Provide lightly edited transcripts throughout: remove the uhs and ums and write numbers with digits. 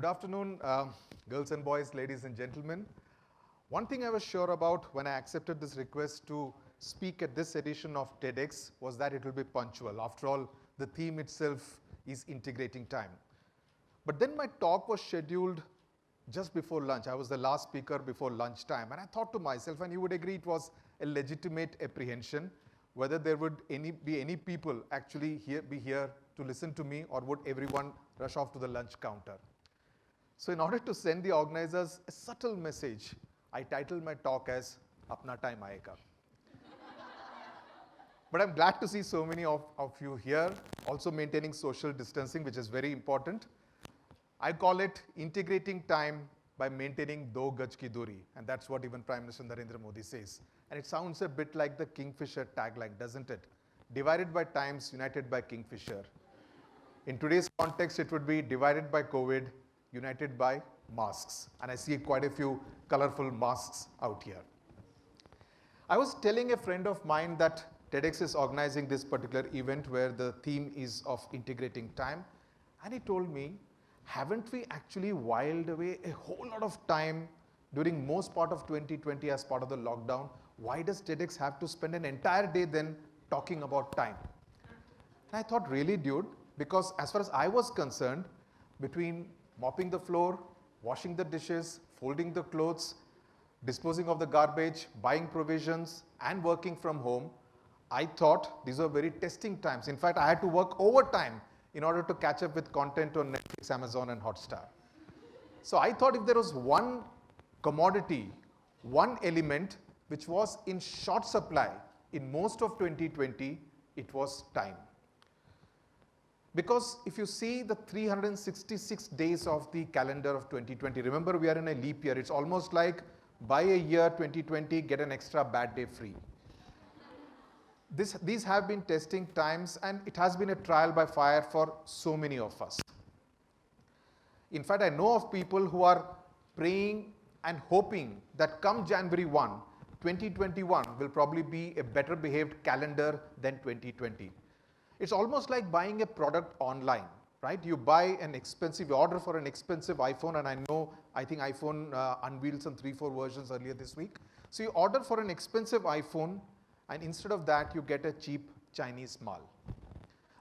afternoon, girls and boys, ladies and gentlemen. One thing I was sure about when I accepted this request to speak at this edition of TEDx was that it will be punctual. After all, the theme itself is integrating time. But then my talk was scheduled just before lunch. I was the last speaker before lunchtime, and I thought to myself, and you would agree it was a legitimate apprehension, whether there would be any people actually be here to listen to me, or would everyone rush off to the lunch counter. So in order to send the organizers a subtle message, I titled my talk as Apna Time Aayega. But I'm glad to see so many of you here, also maintaining social distancing, which is very important. I call it integrating time by maintaining do gaj ki duri, and that's what even Prime Minister Narendra Modi says. And it sounds a bit like the Kingfisher tagline, doesn't it? Divided by times, united by Kingfisher. In today's context, it would be divided by COVID, united by masks. And I see quite a few colorful masks out here. I was telling a friend of mine that TEDx is organizing this particular event where the theme is of integrating time. And he told me, haven't we actually whiled away a whole lot of time during most part of 2020 as part of the lockdown? Why does TEDx have to spend an entire day then talking about time? And I thought, really, dude? Because as far as I was concerned, between mopping the floor, washing the dishes, folding the clothes, disposing of the garbage, buying provisions, and working from home, I thought these were very testing times. In fact, I had to work overtime in order to catch up with content on Netflix, Amazon, and Hotstar. So I thought if there was one commodity, one element which was in short supply in most of 2020, it was time. Because if you see the 366 days of the calendar of 2020, remember we are in a leap year. It's almost like buy a year 2020, get an extra bad day free. These have been testing times, and it has been a trial by fire for so many of us. In fact, I know of people who are praying and hoping that come January 1, 2021 will probably be a better behaved calendar than 2020. It's almost like buying a product online, right? You buy an expensive, you order for an expensive iPhone, and I think iPhone unveiled some 3-4 versions earlier this week. So you order for an expensive iPhone, and instead of that, you get a cheap Chinese mal.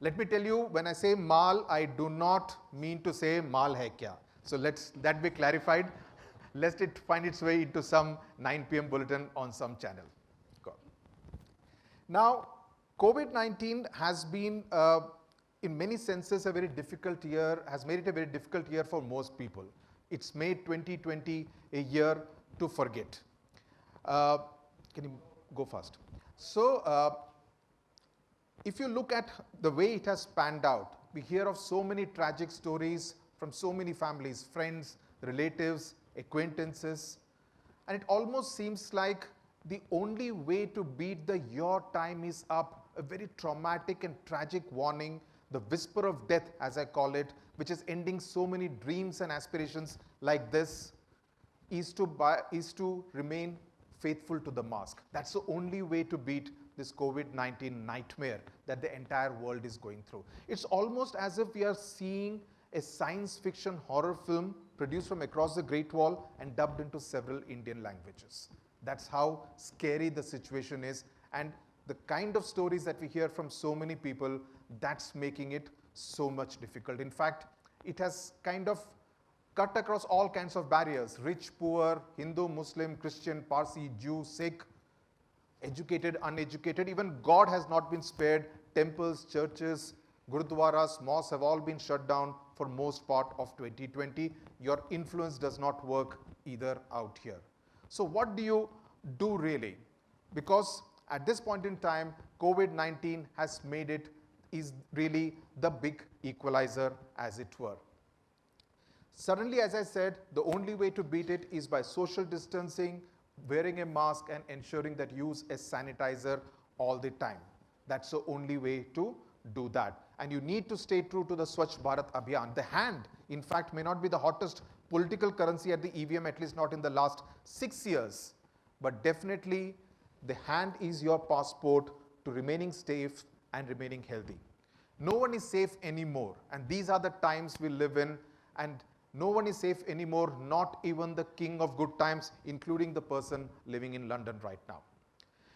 Let me tell you, when I say mal, I do not mean to say mal hai kya. So let's that be clarified, lest it find its way into some 9 p.m. bulletin on some channel. Now, COVID-19 has been, in many senses, a very difficult year, has made it a very difficult year for most people. It's made 2020 a year to forget. Can you go fast? So, if you look at the way it has panned out, we hear of so many tragic stories from so many families, friends, relatives, acquaintances, and it almost seems like the only way to beat the "your time is up," a very traumatic and tragic warning, the whisper of death, as I call it, which is ending so many dreams and aspirations like this, is to remain faithful to the mask. That's the only way to beat this COVID-19 nightmare that the entire world is going through. It's almost as if we are seeing a science fiction horror film produced from across the Great Wall and dubbed into several Indian languages. That's how scary the situation is, and the kind of stories that we hear from so many people, that's making it so much difficult. In fact, it has kind of cut across all kinds of barriers: rich, poor, Hindu, Muslim, Christian, Parsi, Jew, Sikh, educated, uneducated. Even God has not been spared. Temples, churches, gurudwaras, mosques have all been shut down for most part of 2020. Your influence does not work either out here. So what do you do really? Because at this point in time, COVID-19 has made it is really the big equalizer, as it were. Suddenly, as I said, the only way to beat it is by social distancing, wearing a mask, and ensuring that you use a sanitizer all the time. That's the only way to do that. And you need to stay true to the Swachh Bharat Abhiyan. The hand, in fact, may not be the hottest political currency at the EVM, at least not in the last 6 years. But definitely, the hand is your passport to remaining safe and remaining healthy. No one is safe anymore, and these are the times we live in, and No one is safe anymore, not even the king of good times, including the person living in London right now.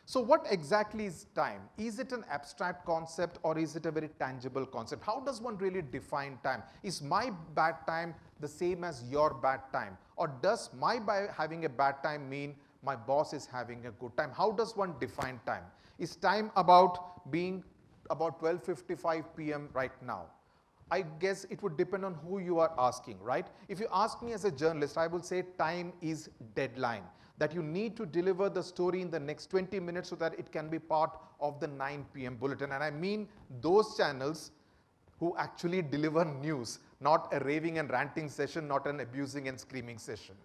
So what exactly is time? Is it an abstract concept or is it a very tangible concept? How does one really define time? Is my bad time the same as your bad time? Or does my having a bad time mean my boss is having a good time? How does one define time? Is time about being about 12:55 p.m. right now? I guess it would depend on who you are asking, right? If you ask me as a journalist, I will say time is deadline, that you need to deliver the story in the next 20 minutes so that it can be part of the 9 p.m. bulletin. And I mean those channels who actually deliver news, not a raving and ranting session, not an abusing and screaming session.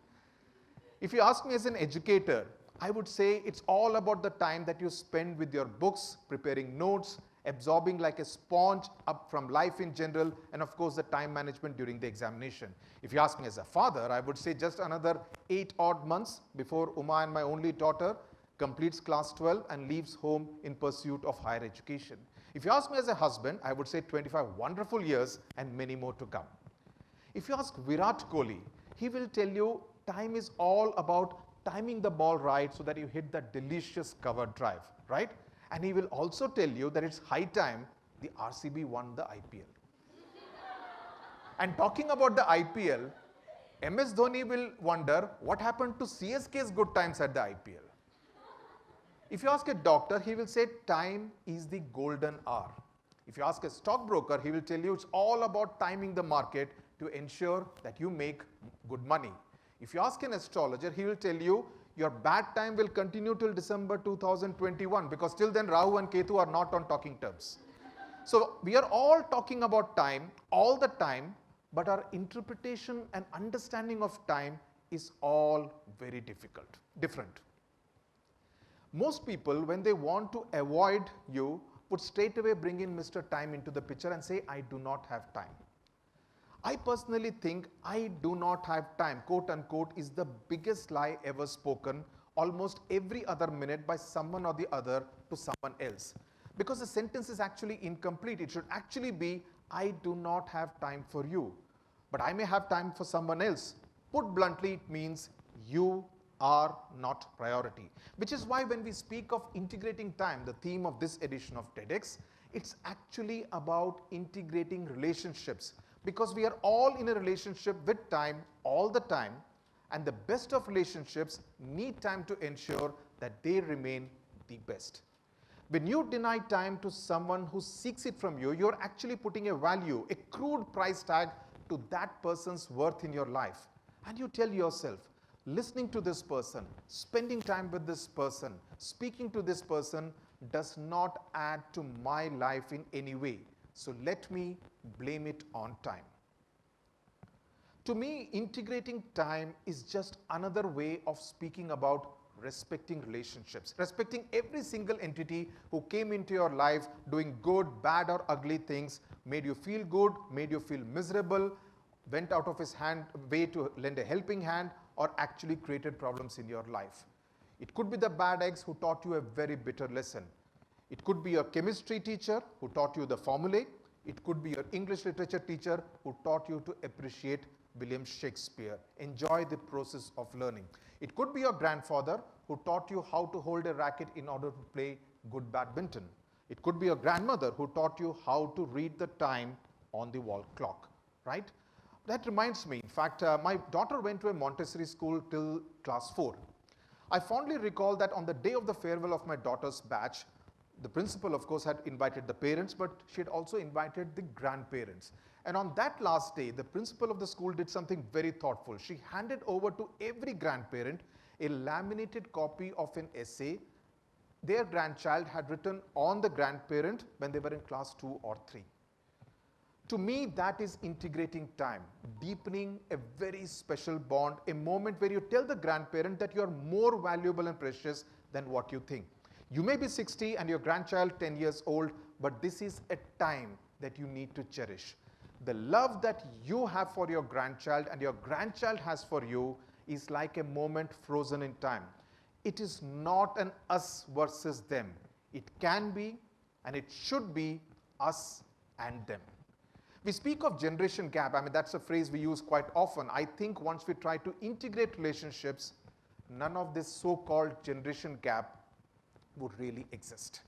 If you ask me as an educator, I would say it's all about the time that you spend with your books, preparing notes, absorbing like a sponge up from life in general, and of course the time management during the examination. If you ask me as a father, I would say just another 8 odd months before Uma and my only daughter completes class 12 and leaves home in pursuit of higher education. If you ask me as a husband, I would say 25 wonderful years and many more to come. If you ask Virat Kohli, he will tell you time is all about timing the ball right so that you hit that delicious cover drive, right? And he will also tell you that it's high time the RCB won the IPL. And talking about the IPL, MS Dhoni will wonder what happened to CSK's good times at the IPL. If you ask a doctor, he will say time is the golden hour. If you ask a stockbroker, he will tell you it's all about timing the market to ensure that you make good money. If you ask an astrologer, he will tell you your bad time will continue till December 2021 because till then Rahu and Ketu are not on talking terms. So we are all talking about time all the time, but our interpretation and understanding of time is all very different. Most people, when they want to avoid you, would straight away bring in Mr. Time into the picture and say, I do not have time. I personally think I do not have time, quote unquote, is the biggest lie ever spoken almost every other minute by someone or the other to someone else. Because the sentence is actually incomplete. It should actually be, I do not have time for you, but I may have time for someone else. Put bluntly, it means you are not priority. Which is why when we speak of integrating time, the theme of this edition of TEDx, it's actually about integrating relationships. Because we are all in a relationship with time all the time, and the best of relationships need time to ensure that they remain the best. When you deny time to someone who seeks it from you, you're actually putting a value, a crude price tag to that person's worth in your life. And you tell yourself, listening to this person, spending time with this person, speaking to this person does not add to my life in any way. So let me blame it on time. To me, integrating time is just another way of speaking about respecting relationships, respecting every single entity who came into your life doing good, bad or ugly things, made you feel good, made you feel miserable, went out of his way to lend a helping hand, or actually created problems in your life. It could be the bad eggs who taught you a very bitter lesson. It could be your chemistry teacher who taught you the formulae. It could be your English literature teacher who taught you to appreciate William Shakespeare. Enjoy the process of learning. It could be your grandfather who taught you how to hold a racket in order to play good badminton. It could be your grandmother who taught you how to read the time on the wall clock, right? That reminds me, in fact, my daughter went to a Montessori school till class 4. I fondly recall that on the day of the farewell of my daughter's batch, the principal, of course, had invited the parents, but she had also invited the grandparents. And on that last day, the principal of the school did something very thoughtful. She handed over to every grandparent a laminated copy of an essay their grandchild had written on the grandparent when they were in class 2 or 3. To me, that is integrating time, deepening a very special bond, a moment where you tell the grandparent that you are more valuable and precious than what you think. You may be 60 and your grandchild 10 years old, but this is a time that you need to cherish. The love that you have for your grandchild and your grandchild has for you is like a moment frozen in time. It is not an us versus them. It can be and it should be us and them. We speak of generation gap. I mean, that's a phrase we use quite often. I think once we try to integrate relationships, none of this so-called generation gap would really exist.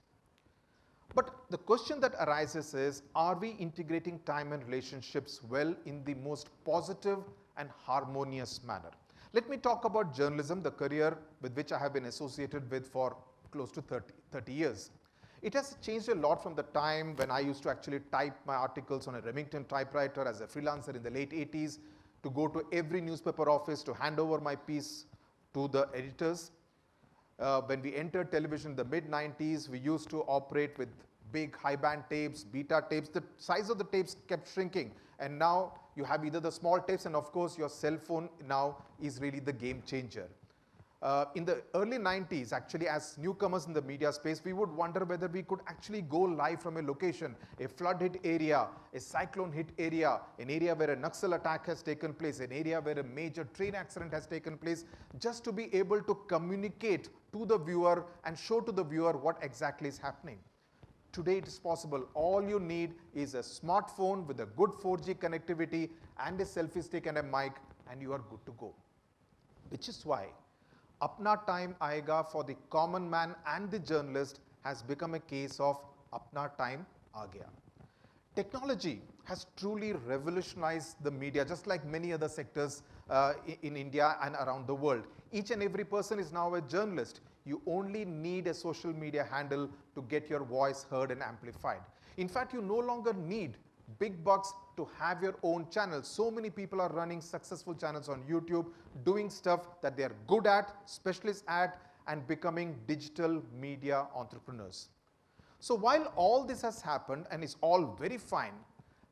But the question that arises is, are we integrating time and relationships well in the most positive and harmonious manner? Let me talk about journalism, the career with which I have been associated with for close to 30 years. It has changed a lot from the time when I used to actually type my articles on a Remington typewriter as a freelancer in the late 80s, to go to every newspaper office to hand over my piece to the editors. When we entered television in the mid-90s, we used to operate with big high-band tapes, beta tapes. The size of the tapes kept shrinking. And now you have either the small tapes, and of course your cell phone now is really the game changer. In the early 90s, actually, as newcomers in the media space, we would wonder whether we could actually go live from a location, a flood-hit area, a cyclone-hit area, an area where a Naxal attack has taken place, an area where a major train accident has taken place, just to be able to communicate to the viewer and show to the viewer what exactly is happening. Today it is possible. All you need is a smartphone with a good 4G connectivity and a selfie stick and a mic, and you are good to go. Which is why Apna Time Aayega for the common man and the journalist has become a case of Apna Time Aagaya. Technology has truly revolutionized the media, just like many other sectors in India and around the world. Each and every person is now a journalist. You only need a social media handle to get your voice heard and amplified. In fact, you no longer need big bucks to have your own channel. So many people are running successful channels on YouTube, doing stuff that they are good at, specialists at, and becoming digital media entrepreneurs. So while all this has happened and is all very fine,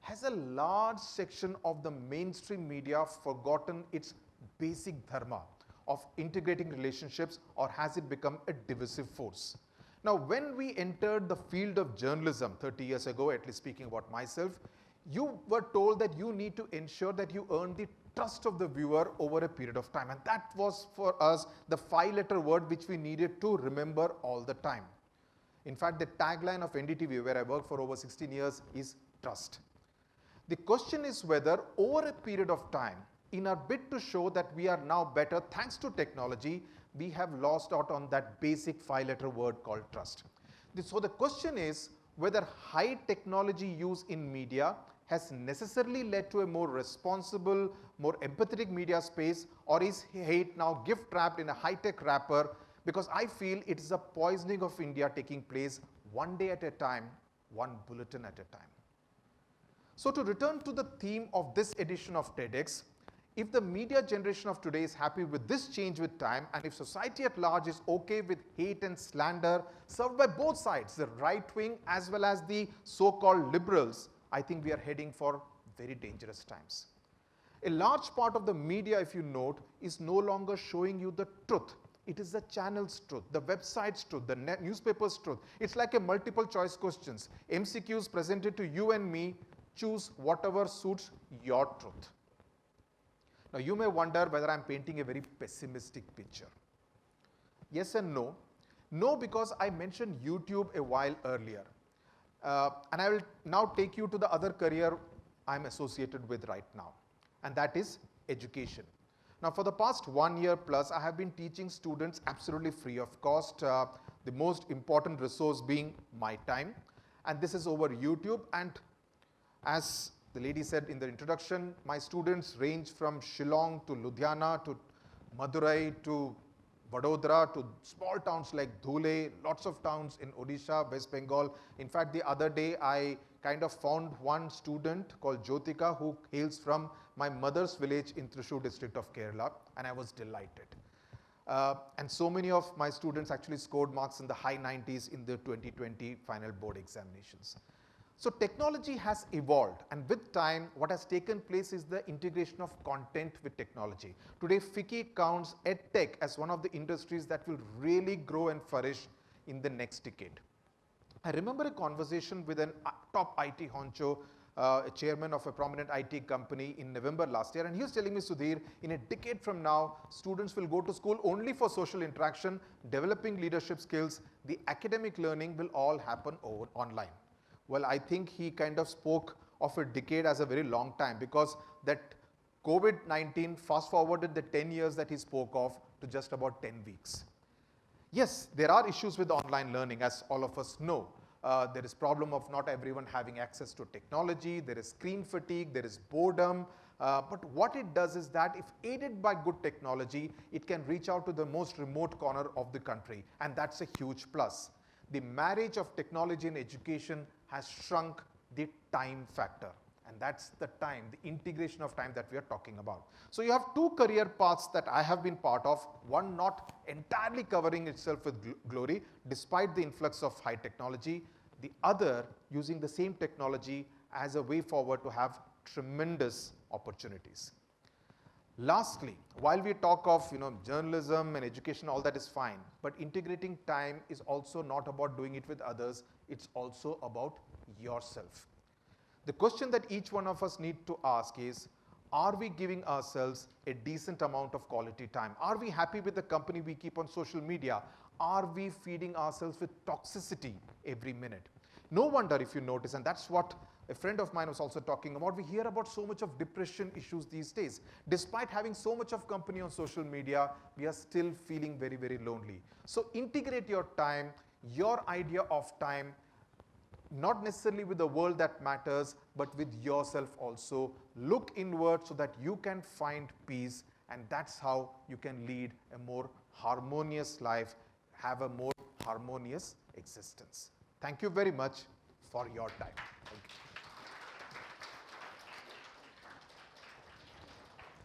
has a large section of the mainstream media forgotten its basic dharma of integrating relationships, or has it become a divisive force? Now, when we entered the field of journalism 30 years ago, at least speaking about myself, you were told that you need to ensure that you earn the trust of the viewer over a period of time. And that was for us the 5-letter word which we needed to remember all the time. In fact, the tagline of NDTV, where I worked for over 16 years, is trust. The question is whether over a period of time, in our bid to show that we are now better thanks to technology, we have lost out on that basic 5-letter word called trust. So the question is whether high technology use in media has necessarily led to a more responsible, more empathetic media space, or is hate now gift wrapped in a high-tech wrapper? Because I feel it is a poisoning of India taking place one day at a time, one bulletin at a time. So to return to the theme of this edition of TEDx, if the media generation of today is happy with this change with time, and if society at large is okay with hate and slander served by both sides, the right wing as well as the so-called liberals, I think we are heading for very dangerous times. A large part of the media, if you note, is no longer showing you the truth. It is the channel's truth, the website's truth, the newspaper's truth. It's like a multiple choice questions. MCQs presented to you and me, choose whatever suits your truth. Now, you may wonder whether I'm painting a very pessimistic picture. Yes and no. No, because I mentioned YouTube a while earlier. And I will now take you to the other career I'm associated with right now, and that is education. Now, for the past 1 year plus, I have been teaching students absolutely free of cost, the most important resource being my time. And this is over YouTube. And as the lady said in the introduction, my students range from Shillong to Ludhiana to Madurai to Vadodara to small towns like Dhule, lots of towns in Odisha, West Bengal. In fact, the other day I kind of found one student called Jyotika who hails from my mother's village in Thrissur district of Kerala, and I was delighted. And so many of my students actually scored marks in the high 90s in the 2020 final board examinations. So technology has evolved, and with time, what has taken place is the integration of content with technology. Today, FICCI counts EdTech as one of the industries that will really grow and flourish in the next decade. I remember a conversation with a top IT honcho, a chairman of a prominent IT company in November last year, and he was telling me, Sudhir, in a decade from now, students will go to school only for social interaction, developing leadership skills. The academic learning will all happen online. Well, I think he kind of spoke of a decade as a very long time, because that COVID-19 fast forwarded the 10 years that he spoke of to just about 10 weeks. Yes, there are issues with online learning, as all of us know. There is problem of not everyone having access to technology, there is screen fatigue, there is boredom, but what it does is that if aided by good technology, it can reach out to the most remote corner of the country, and that's a huge plus. The marriage of technology and education has shrunk the time factor. And that's the time, the integration of time that we are talking about. So you have two career paths that I have been part of, one not entirely covering itself with glory despite the influx of high technology, the other using the same technology as a way forward to have tremendous opportunities. Lastly, while we talk of journalism and education, all that is fine, but integrating time is also not about doing it with others, it's also about yourself. The question that each one of us need to ask is, are we giving ourselves a decent amount of quality time? Are we happy with the company we keep on social media? Are we feeding ourselves with toxicity every minute? No wonder if you notice, and that's what a friend of mine was also talking about, we hear about so much of depression issues these days. Despite having so much of company on social media, we are still feeling very, very lonely. So integrate your time, your idea of time, not necessarily with the world that matters, but with yourself also. Look inward so that you can find peace, and that's how you can lead a more harmonious life, have a more harmonious existence. Thank you very much for your time.